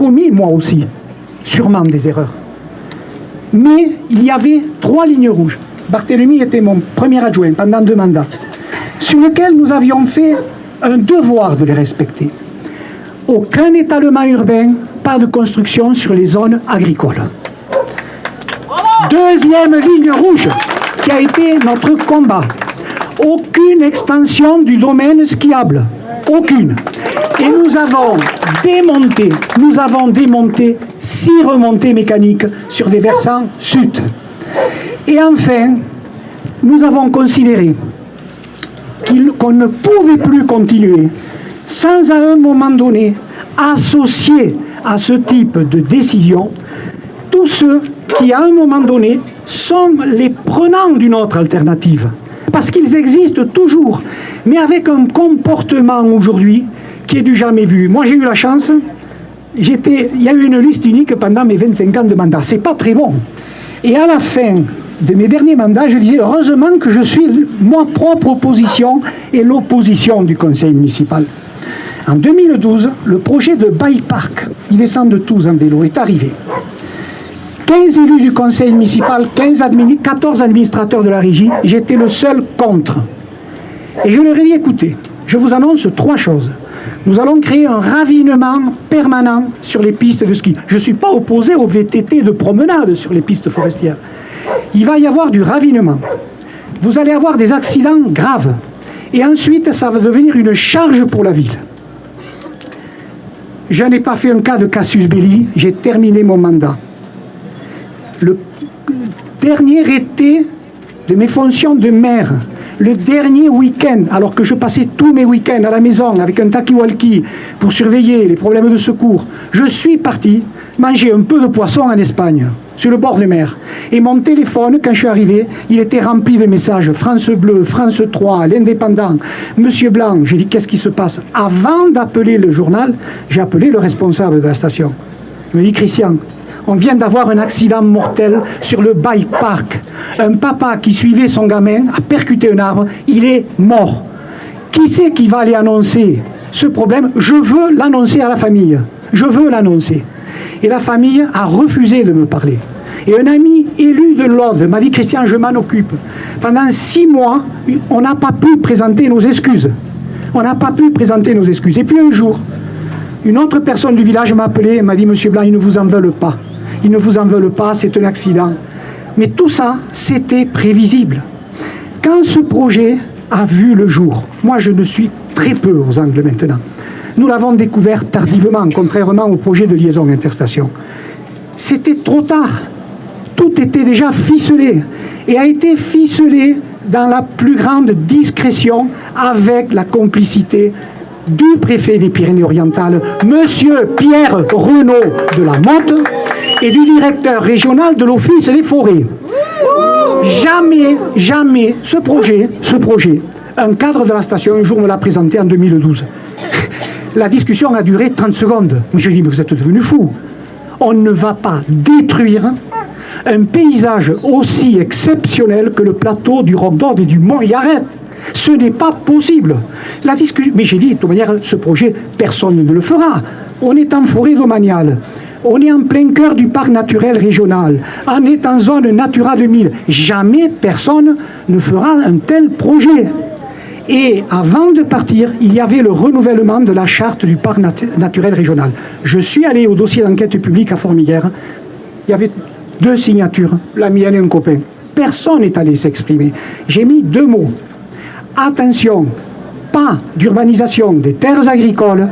commis, moi aussi, sûrement des erreurs. Mais il y avait 3 lignes rouges. Barthélemy était mon premier adjoint pendant 2 mandats, sur lesquels nous avions fait un devoir de les respecter. Aucun étalement urbain, pas de construction sur les zones agricoles. Deuxième ligne rouge, qui a été notre combat. Aucune extension du domaine skiable. Aucune. Et nous avons démonté 6 remontées mécaniques sur des versants sud. Et enfin, nous avons considéré qu'on ne pouvait plus continuer sans à un moment donné associer à ce type de décision tous ceux qui à un moment donné sont les prenants d'une autre alternative. Parce qu'ils existent toujours, mais avec un comportement aujourd'hui qui est du jamais vu. Moi j'ai eu la chance, il y a eu une liste unique pendant mes 25 ans de mandat. C'est pas très bon. Et à la fin de mes derniers mandats, je disais heureusement que je suis ma propre opposition et l'opposition du conseil municipal. En 2012, le projet de bike park, ils descendent de tous en vélo, est arrivé. 15 élus du conseil municipal, 14 administrateurs de la régie, j'étais le seul contre. Et je leur ai dit, écoutez, je vous annonce 3 choses. Nous allons créer un ravinement permanent sur les pistes de ski. Je ne suis pas opposé au VTT de promenade sur les pistes forestières. Il va y avoir du ravinement. Vous allez avoir des accidents graves. Et ensuite, ça va devenir une charge pour la ville. Je n'ai pas fait un cas de casus belli, j'ai terminé mon mandat. Le dernier été de mes fonctions de maire, le dernier week-end, alors que je passais tous mes week-ends à la maison avec un talkie-walkie pour surveiller les problèmes de secours, je suis parti manger un peu de poisson en Espagne, sur le bord de mer. Et mon téléphone, quand je suis arrivé, il était rempli de messages. France Bleu, France 3, l'Indépendant, Monsieur Blanc. J'ai dit, qu'est-ce qui se passe? Avant d'appeler le journal, j'ai appelé le responsable de la station. Il me dit, Christian, on vient d'avoir un accident mortel sur le bike park. Un papa qui suivait son gamin a percuté un arbre, il est mort. Qui c'est qui va aller annoncer ce problème? Je veux l'annoncer à la famille. Je veux l'annoncer. Et la famille a refusé de me parler. Et un ami élu de l'ordre m'a dit, Christian, je m'en occupe. Pendant 6 mois, on n'a pas pu présenter nos excuses. On n'a pas pu présenter nos excuses. Et puis un jour, une autre personne du village m'a appelé et m'a dit, Monsieur Blanc, ils ne vous en veulent pas. Ils ne vous en veulent pas, c'est un accident. Mais tout ça, c'était prévisible. Quand ce projet a vu le jour, moi je ne suis très peu aux angles maintenant. Nous l'avons découvert tardivement, contrairement au projet de liaison interstation. C'était trop tard. Tout était déjà ficelé. Et a été ficelé dans la plus grande discrétion avec la complicité du préfet des Pyrénées-Orientales, Monsieur Pierre Renaud de la Motte, et du directeur régional de l'Office des forêts. Jamais ce projet, un cadre de la station, un jour me l'a présenté en 2012. La discussion a duré 30 secondes. Mais je lui ai dit, mais vous êtes devenu fou. On ne va pas détruire un paysage aussi exceptionnel que le plateau du Roc d'Or et du Mont Yarret. Ce n'est pas possible. La discussion... Mais j'ai dit, de toute manière, ce projet, personne ne le fera. On est en forêt domaniale. On est en plein cœur du parc naturel régional. On est en zone Natura 2000. Jamais personne ne fera un tel projet. Et avant de partir, il y avait le renouvellement de la charte du parc naturel régional. Je suis allé au dossier d'enquête publique à Formiguères. Il y avait 2 signatures, la mienne et un copain. Personne n'est allé s'exprimer. J'ai mis 2 mots. Attention, pas d'urbanisation des terres agricoles,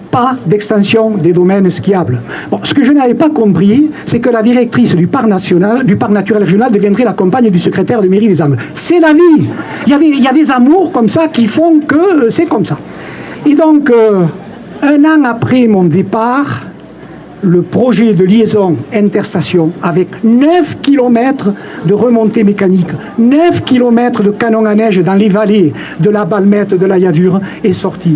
pas d'extension des domaines skiables. Bon, ce que je n'avais pas compris, c'est que la directrice du parc naturel régional deviendrait la compagne du secrétaire de mairie des Angles. C'est la vie. Il y a des amours comme ça qui font que c'est comme ça. Et donc, 1 an après mon départ, le projet de liaison interstation avec 9 km de remontée mécanique, 9 km de canon à neige dans les vallées de la Balmette, de la Yadure est sorti.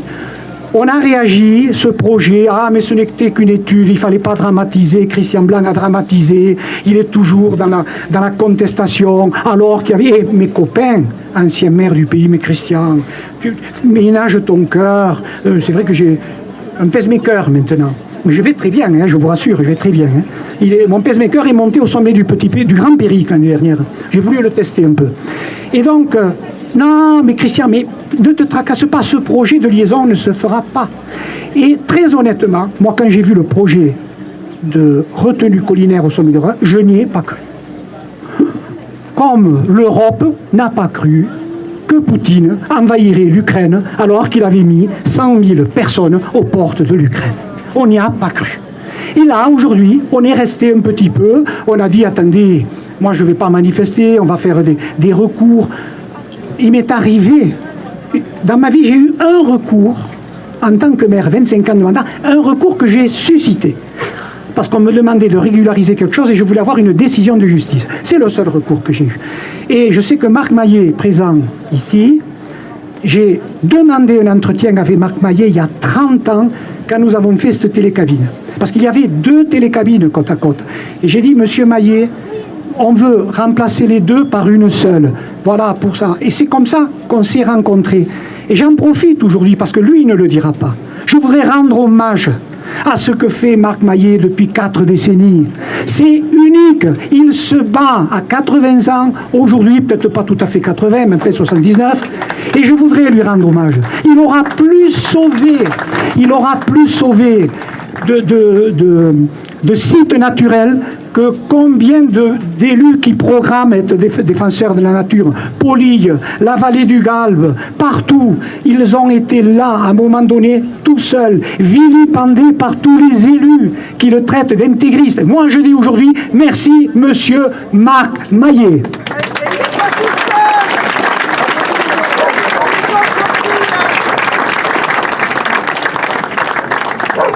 On a réagi, ce projet, mais ce n'était qu'une étude, il ne fallait pas dramatiser, Christian Blanc a dramatisé, il est toujours dans la contestation, alors qu'il y avait mes copains, anciens maires du pays, mais Christian, tu ménages ton cœur, c'est vrai que j'ai un pacemaker maintenant. Je vais très bien, hein, je vous rassure, je vais très bien. Hein. Mon pacemaker est monté au sommet du Grand Périque l'année dernière. J'ai voulu le tester un peu. Et donc, non, mais Christian, mais ne te tracasse pas, ce projet de liaison ne se fera pas. Et très honnêtement, moi, quand j'ai vu le projet de retenue collinaire au sommet de Rhin, je n'y ai pas cru. Comme l'Europe n'a pas cru que Poutine envahirait l'Ukraine alors qu'il avait mis 100 000 personnes aux portes de l'Ukraine. On n'y a pas cru. Et là, aujourd'hui, on est resté un petit peu, on a dit, attendez, moi je ne vais pas manifester, on va faire des recours. Il m'est arrivé, dans ma vie, j'ai eu un recours, en tant que maire, 25 ans de mandat, un recours que j'ai suscité. Parce qu'on me demandait de régulariser quelque chose et je voulais avoir une décision de justice. C'est le seul recours que j'ai eu. Et je sais que Marc Maillet, présent ici, j'ai demandé un entretien avec Marc Maillet il y a 30 ans quand nous avons fait cette télécabine. Parce qu'il y avait 2 télécabines côte à côte. Et j'ai dit, monsieur Maillet, on veut remplacer les 2 par une seule. Voilà pour ça. Et c'est comme ça qu'on s'est rencontrés. Et j'en profite aujourd'hui parce que lui ne le dira pas. Je voudrais rendre hommage à ce que fait Marc Maillet depuis 4 décennies. C'est unique. Il se bat à 80 ans, aujourd'hui peut-être pas tout à fait 80, mais fait 79, et je voudrais lui rendre hommage. Il aura plus sauvé de sites naturels que combien d'élus qui programment être défenseurs de la nature. Polille, la vallée du Galbe, partout, ils ont été là à un moment donné tout seuls, vilipendés par tous les élus qui le traitent d'intégriste. Moi je dis aujourd'hui merci monsieur Marc Maillet.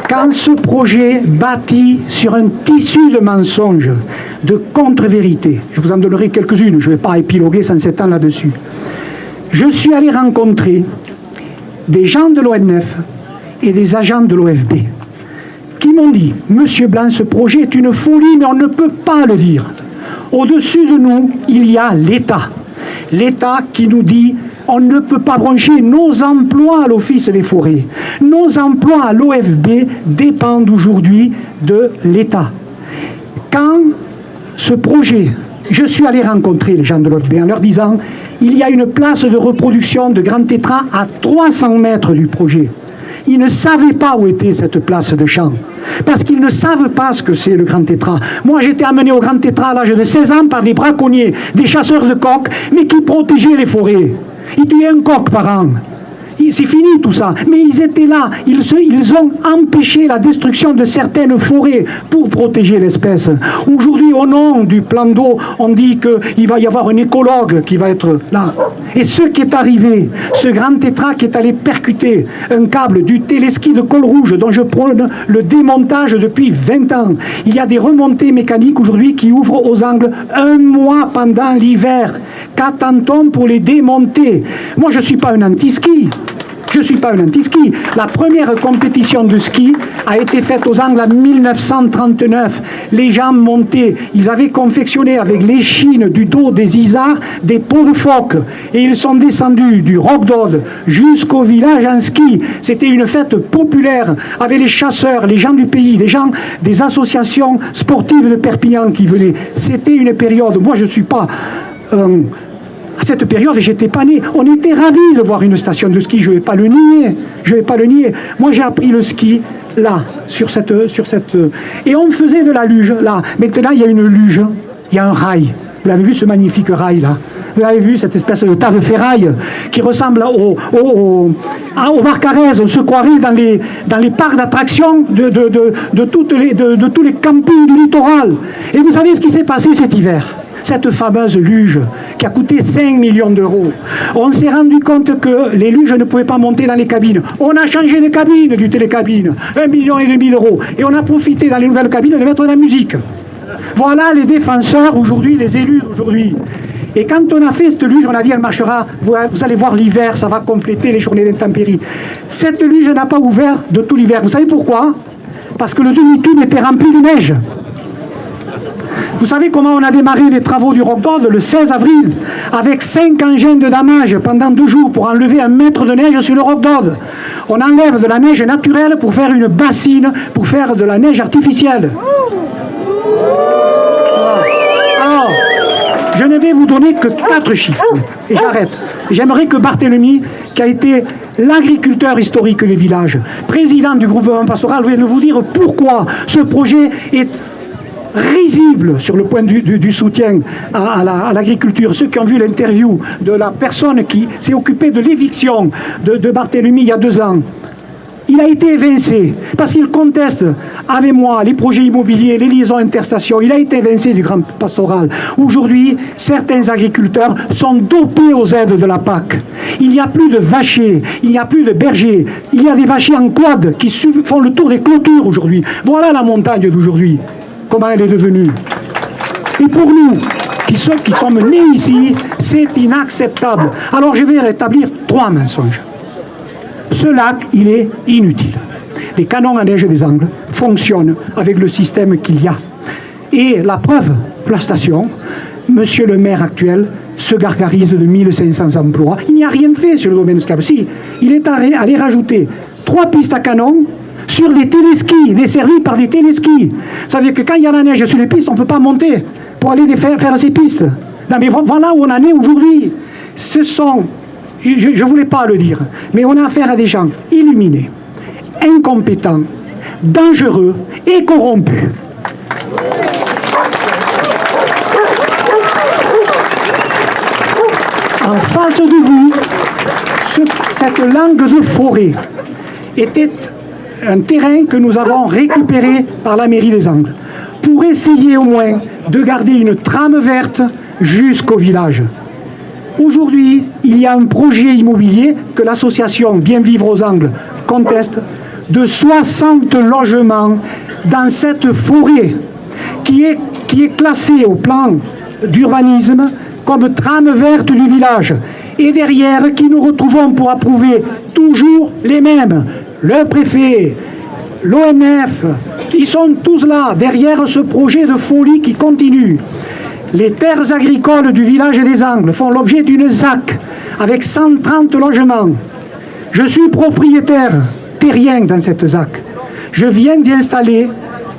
Quand ce projet bâtit sur un tissu de mensonges, de contre-vérités, je vous en donnerai quelques-unes, je ne vais pas épiloguer sans s'étendre là-dessus. Je suis allé rencontrer des gens de l'ONF et des agents de l'OFB qui m'ont dit « Monsieur Blanc, ce projet est une folie, mais on ne peut pas le dire. Au-dessus de nous, il y a l'État. L'État qui nous dit « on ne peut pas brancher nos emplois à l'Office des forêts. Nos emplois à l'OFB dépendent aujourd'hui de l'État. » Quand ce projet, je suis allé rencontrer les gens de l'OFB en leur disant « il y a une place de reproduction de Grand Tétras à 300 mètres du projet. » Ils ne savaient pas où était cette place de champ. Parce qu'ils ne savent pas ce que c'est le Grand Tétras. Moi, j'étais amené au Grand Tétras à l'âge de 16 ans par des braconniers, des chasseurs de coqs, mais qui protégeaient les forêts. Ils tuaient un coq par an. C'est fini tout ça. Mais ils étaient là. Ils ont empêché la destruction de certaines forêts pour protéger l'espèce. Aujourd'hui, au nom du plan d'eau, on dit qu'il va y avoir un écologue qui va être là. Et ce qui est arrivé, ce Grand Tétras qui est allé percuter un câble du téléski de Col-Rouge dont je prône le démontage depuis 20 ans. Il y a des remontées mécaniques aujourd'hui qui ouvrent aux angles 1 mois pendant l'hiver. Qu'attend-on pour les démonter? Moi, je ne suis pas un anti-ski. Je ne suis pas un anti-ski. La première compétition de ski a été faite aux Angles en 1939. Les gens montaient, ils avaient confectionné avec l'échine du dos des isards des peaux de phoque. Et ils sont descendus du Roc d'Aude jusqu'au village en ski. C'était une fête populaire avec les chasseurs, les gens du pays, les gens des associations sportives de Perpignan qui venaient. C'était une période, moi je ne suis pas... à cette période, j'étais pas né. On était ravis de voir une station de ski, je ne vais pas le nier. Je vais pas le nier. Moi, j'ai appris le ski là, sur cette... Et on faisait de la luge là. Maintenant, il y a une luge, il y a un rail. Vous l'avez vu, ce magnifique rail là? Vous avez vu cette espèce de tas de ferraille qui ressemble au Barcarès. On se croirait dans les parcs d'attractions de tous les campings du littoral. Et vous savez ce qui s'est passé cet hiver? Cette fameuse luge qui a coûté 5 millions d'euros. On s'est rendu compte que les luges ne pouvaient pas monter dans les cabines. On a changé les cabines du télécabine, 1,5 million d'euros. Et on a profité dans les nouvelles cabines de mettre de la musique. Voilà les défenseurs aujourd'hui, les élus aujourd'hui. Et quand on a fait cette luge, on a dit elle marchera, vous allez voir l'hiver, ça va compléter les journées d'intempéries. Cette luge n'a pas ouvert de tout l'hiver. Vous savez pourquoi? Parce que le demi-tube était rempli de neige. Vous savez comment on a démarré les travaux du Roc d'Aude le 16 avril avec 5 engins de damage pendant 2 jours pour enlever 1 mètre de neige sur le Roc d'Aude. On enlève de la neige naturelle pour faire une bassine, pour faire de la neige artificielle. Alors, je ne vais vous donner que 4 chiffres, et j'arrête. J'aimerais que Barthélemy, qui a été l'agriculteur historique du village, président du groupement pastoral, vienne vous dire pourquoi ce projet est risible sur le point du soutien à l'agriculture. Ceux qui ont vu l'interview de la personne qui s'est occupée de l'éviction de Barthélemy il y a 2 ans, il a été évincé parce qu'il conteste avec moi les projets immobiliers, les liaisons interstations. Il a été évincé du grand pastoral. Aujourd'hui, certains agriculteurs sont dopés aux aides de la PAC. Il n'y a plus de vachiers, il n'y a plus de bergers. Il y a des vachiers en quad qui font le tour des clôtures aujourd'hui. Voilà la montagne d'aujourd'hui. Comment elle est devenue. Et pour nous, qui sommes nés ici, c'est inacceptable. Alors je vais rétablir 3 mensonges. Ce lac, il est inutile. Les canons à neige des Angles fonctionnent avec le système qu'il y a. Et la preuve, la station, monsieur le maire actuel se gargarise de 1500 emplois. Il n'y a rien fait sur le domaine skiable. Si, il est allé rajouter 3 pistes à canons sur des téléskis, desservis par des téléskis. Ça veut dire que quand il y a la neige sur les pistes, on ne peut pas monter pour aller faire ces pistes. Non mais voilà où on en est aujourd'hui. Ce sont, je ne voulais pas le dire, mais on a affaire à des gens illuminés, incompétents, dangereux et corrompus. En face de vous, cette langue de forêt était un terrain que nous avons récupéré par la mairie des Angles pour essayer au moins de garder une trame verte jusqu'au village. Aujourd'hui, il y a un projet immobilier que l'association Bien Vivre aux Angles conteste de 60 logements dans cette forêt qui est classée au plan d'urbanisme comme trame verte du village. Et derrière, qui nous retrouvons pour approuver toujours les mêmes. Le préfet, l'ONF, ils sont tous là, derrière ce projet de folie qui continue. Les terres agricoles du village des Angles font l'objet d'une ZAC avec 130 logements. Je suis propriétaire terrien dans cette ZAC. Je viens d'y installer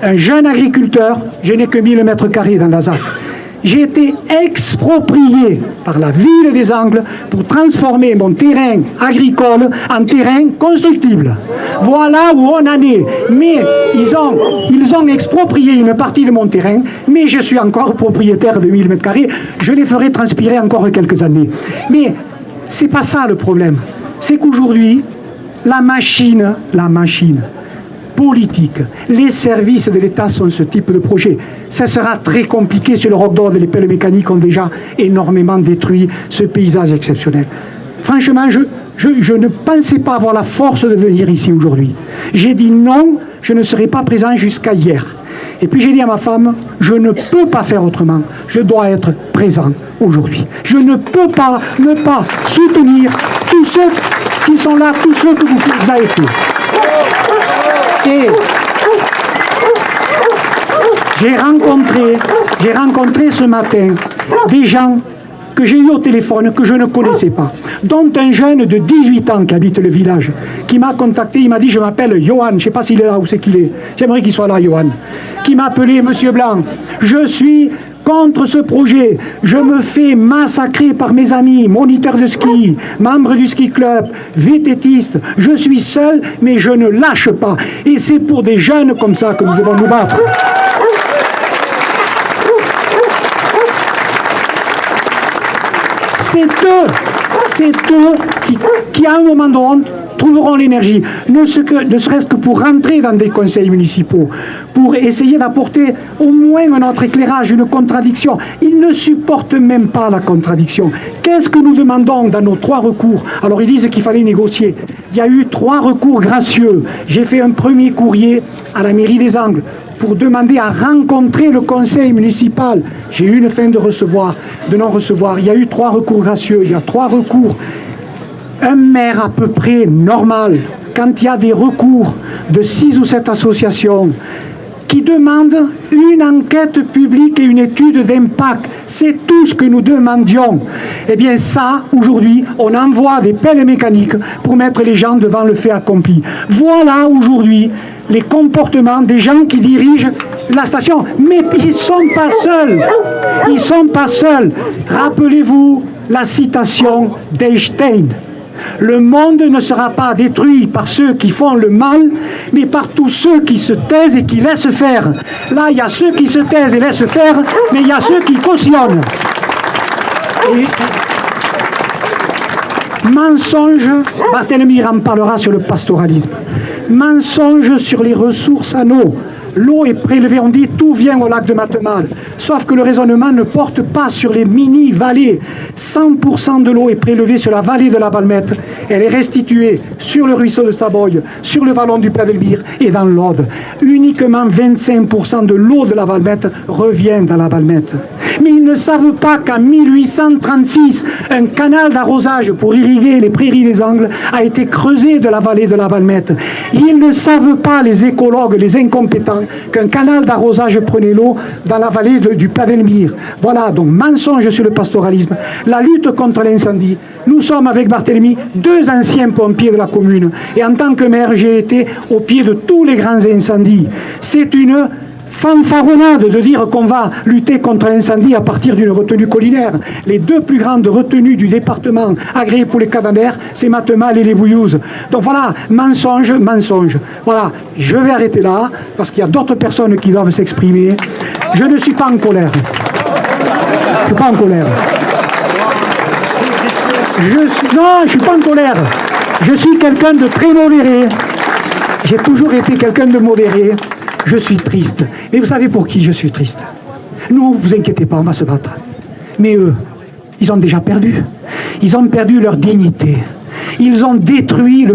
un jeune agriculteur, je n'ai que 1000 mètres carrés dans la ZAC. J'ai été exproprié par la ville des Angles pour transformer mon terrain agricole en terrain constructible. Voilà où on en est. Mais ils ont exproprié une partie de mon terrain, mais je suis encore propriétaire de 1000 mètres carrés. Je les ferai transpirer encore quelques années. Mais c'est pas ça le problème. C'est qu'aujourd'hui, la machine politique, les services de l'État sont ce type de projet. Ça sera très compliqué sur le Roc d'Or. Les pelles mécaniques ont déjà énormément détruit ce paysage exceptionnel. Franchement, je ne pensais pas avoir la force de venir ici aujourd'hui. J'ai dit non, je ne serai pas présent jusqu'à hier. Et puis j'ai dit à ma femme, je ne peux pas faire autrement. Je dois être présent aujourd'hui. Je ne peux pas ne pas soutenir tous ceux qui sont là, tous ceux que vous avez fait. Et j'ai rencontré ce matin des gens que j'ai eu au téléphone, que je ne connaissais pas, dont un jeune de 18 ans qui habite le village, qui m'a contacté, il m'a dit, je m'appelle Johan, je ne sais pas s'il est là, où c'est qu'il est, j'aimerais qu'il soit là, Johan, qui m'a appelé Monsieur Blanc, je suis contre ce projet, je me fais massacrer par mes amis, moniteurs de ski, membres du ski club, vététistes, je suis seul, mais je ne lâche pas. Et c'est pour des jeunes comme ça que nous devons nous battre. C'est eux qui, à un moment donné, trouveront l'énergie, ne serait-ce que pour rentrer dans des conseils municipaux, pour essayer d'apporter au moins un autre éclairage, une contradiction. Ils ne supportent même pas la contradiction. Qu'est-ce que nous demandons dans nos 3 recours? Alors ils disent qu'il fallait négocier. Il y a eu 3 recours gracieux. J'ai fait un premier courrier à la mairie des Angles pour demander à rencontrer le conseil municipal. J'ai eu une fin de non-recevoir. Il y a eu 3 recours gracieux, il y a 3 recours. Un maire à peu près normal, quand il y a des recours de 6 ou 7 associations qui demande une enquête publique et une étude d'impact. C'est tout ce que nous demandions. Eh bien ça, aujourd'hui, on envoie des pelles mécaniques pour mettre les gens devant le fait accompli. Voilà aujourd'hui les comportements des gens qui dirigent la station. Mais ils ne sont pas seuls. Ils ne sont pas seuls. Rappelez-vous la citation d'Einstein. Le monde ne sera pas détruit par ceux qui font le mal, mais par tous ceux qui se taisent et qui laissent faire. Là, il y a ceux qui se taisent et laissent faire, mais il y a ceux qui cautionnent. Et mensonge, Barthélemy en parlera sur le pastoralisme. Mensonge sur les ressources en eau. L'eau est prélevée, on dit tout vient au lac de Matemal. Sauf que le raisonnement ne porte pas sur les mini-vallées. 100% de l'eau est prélevée sur la vallée de la Balmette. Elle est restituée sur le ruisseau de Saboye, sur le vallon du Plavelmire et dans l'Aude. Uniquement 25% de l'eau de la Balmette revient dans la Balmette. Mais ils ne savent pas qu'en 1836, un canal d'arrosage pour irriguer les prairies des Angles a été creusé de la vallée de la Balmette. Ils ne savent pas, les écologues, les incompétents, qu'un canal d'arrosage prenait l'eau dans la vallée du Plavelmire. Voilà, donc mensonge sur le pastoralisme. La lutte contre l'incendie. Nous sommes avec Barthélemy 2 anciens pompiers de la commune. Et en tant que maire, j'ai été au pied de tous les grands incendies. C'est une fanfaronnade de dire qu'on va lutter contre l'incendie à partir d'une retenue collinaire. Les 2 plus grandes retenues du département agréées pour les Cabanères, c'est Matemal et les Bouillouzes. Donc voilà, mensonge, mensonge. Voilà, je vais arrêter là, parce qu'il y a d'autres personnes qui doivent s'exprimer. Je ne suis pas en colère. Je ne suis pas en colère. Non, je ne suis pas en colère. Je suis quelqu'un de très modéré. J'ai toujours été quelqu'un de modéré. Je suis triste. Mais vous savez pour qui je suis triste? Nous, vous inquiétez pas, on va se battre. Mais eux, ils ont déjà perdu. Ils ont perdu leur dignité. Ils ont détruit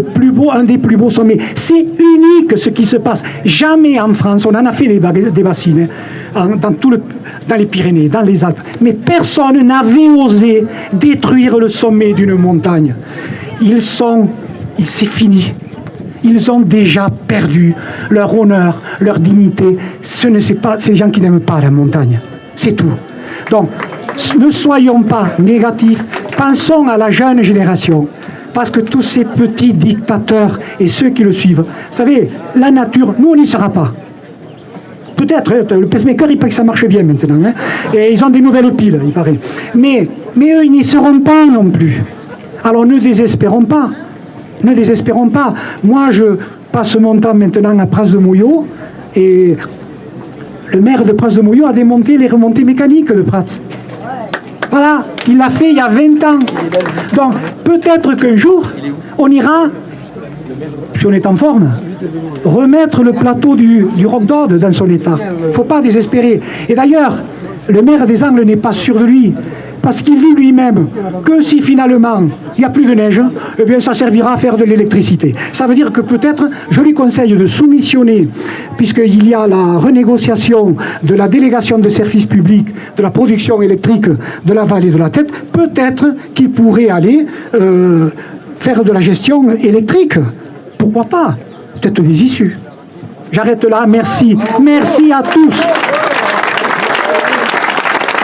un des plus beaux sommets. C'est unique ce qui se passe. Jamais en France, on en a fait des bassines, dans les Pyrénées, dans les Alpes. Mais personne n'avait osé détruire le sommet d'une montagne. C'est fini. Ils ont déjà perdu leur honneur, leur dignité. C'est les gens qui n'aiment pas la montagne. C'est tout. Donc, ne soyons pas négatifs. Pensons à la jeune génération. Parce que tous ces petits dictateurs et ceux qui le suivent, vous savez, la nature, nous, on n'y sera pas. Peut-être, le pacemaker, il paraît que ça marche bien maintenant. Hein, et ils ont des nouvelles piles, il paraît. Mais eux, ils n'y seront pas non plus. Alors ne désespérons pas. Ne désespérons pas. Moi, je passe mon temps maintenant à Pras-de-Mouillot et le maire de Pras-de-Mouillot a démonté les remontées mécaniques de Prat. Voilà, il l'a fait il y a 20 ans. Donc, peut-être qu'un jour, on ira, si on est en forme, remettre le plateau du Roc d'Aude dans son état. Il ne faut pas désespérer. Et d'ailleurs, le maire des Angles n'est pas sûr de lui. Parce qu'il dit lui-même que si finalement il n'y a plus de neige, eh bien ça servira à faire de l'électricité. Ça veut dire que peut-être, je lui conseille de soumissionner, puisqu'il y a la renégociation de la délégation de services publics de la production électrique de la vallée de la Tête, peut-être qu'il pourrait aller faire de la gestion électrique. Pourquoi pas? Peut-être des issues. J'arrête là, merci. Merci à tous.